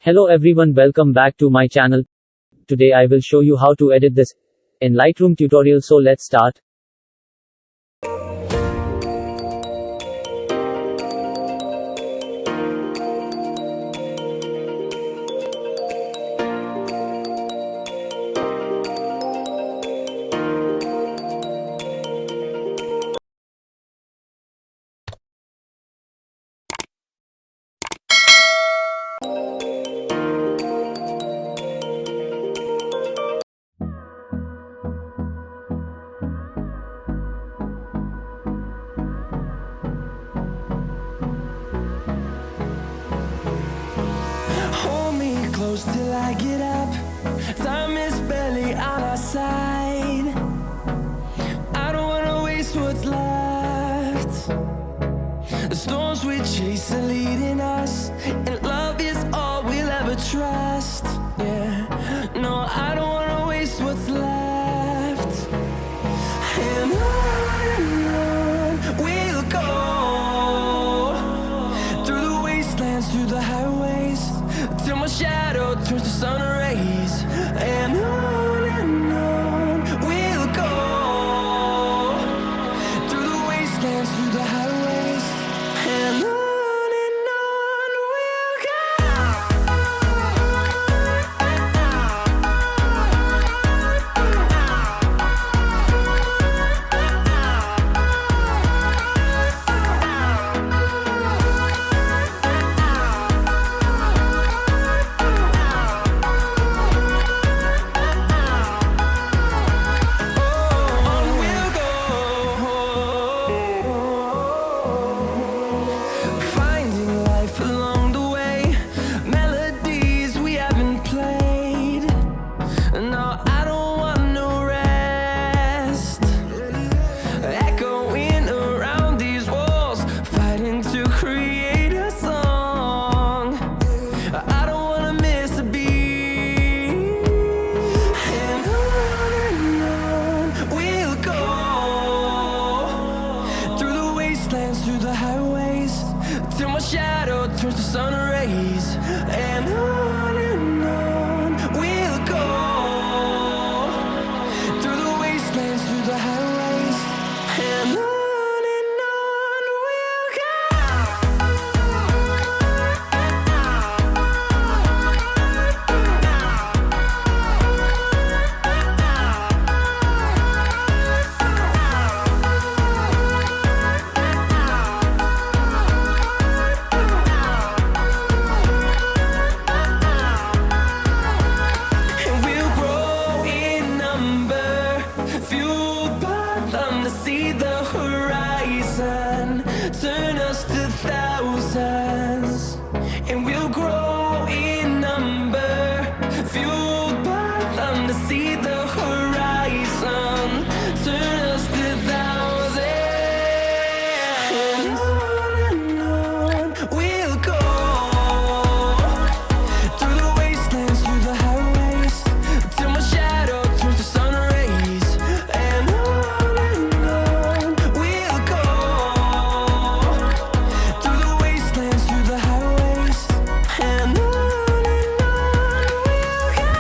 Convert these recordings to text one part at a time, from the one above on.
Hello everyone, welcome back to my channel. Today I will show you how to edit this in Lightroom tutorial, so let's start. Close till I get up. Time is barely on our side. I don't wanna waste what's left. The storms we chase are leading us, and love is all we'll ever trust. Yeah, no, I don't wanna waste what's left. And on we'll go, through the wastelands, through the highways, till my shadow turns to sun rays. And on we'll go, through the wastelands, through the highways, and on we'll through the highways, till my shadow turns to sun rays. And on we'll go, through the wastelands, through the highways, and on we'll go. Turn us to thousands, and we'll grow in number, fueled by them to see the horizon. Turn us to thousands, and on we'll go, through the wastelands, through the highways, till my shadow turns to sun rays. And on we'll go, through the wastelands, through the highways, and on we'll go.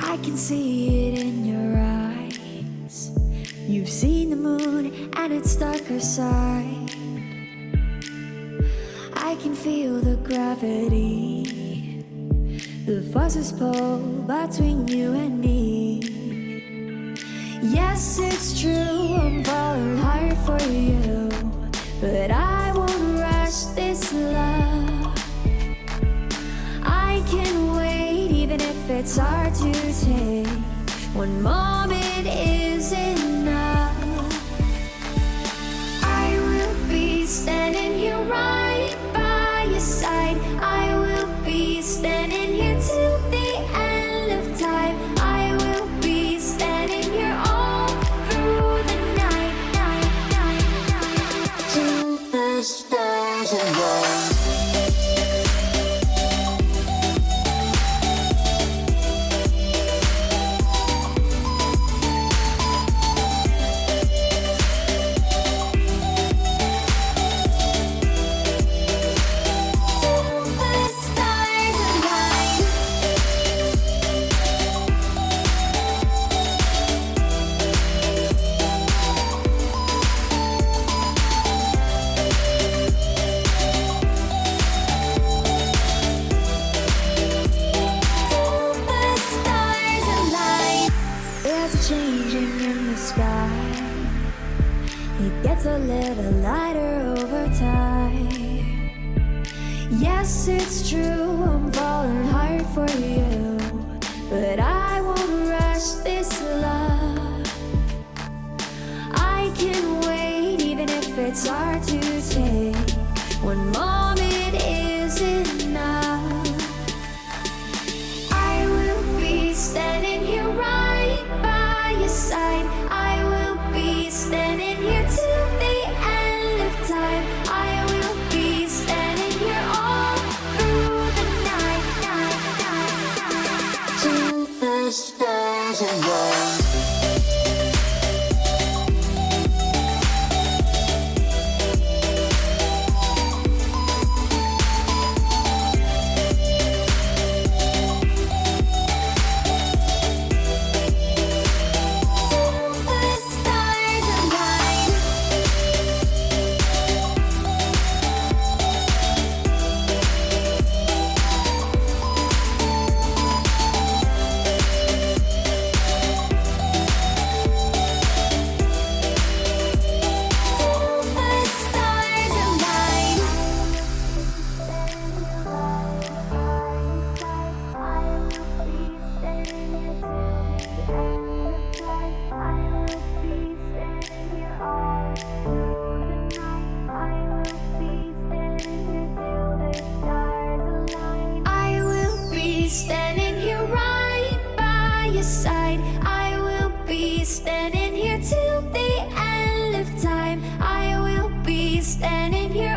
I can see it in your eyes. You've seen the moon and its darker side. I can feel the gravity, the forces pull between you and me. Yes, it's true, I'm falling hard for you, but I won't rush this love. I can wait even if it's hard to take. One moment is enough. I will be standing here right by your side. I will be standing here till the end of time. I will be standing here all through the night, night, night, night. stars align. Changing in the sky, it gets a little lighter over time. Yes, it's true, I'm falling hard for you, but I won't rush this love. I can wait even if it's hard to take. One moment is enough. I will be standing here right by your side. I will be standing here till the end of time. I will be standing here all through the night, Till the stars align. standing here right by your side. I will be standing here till the end of time. I will be standing here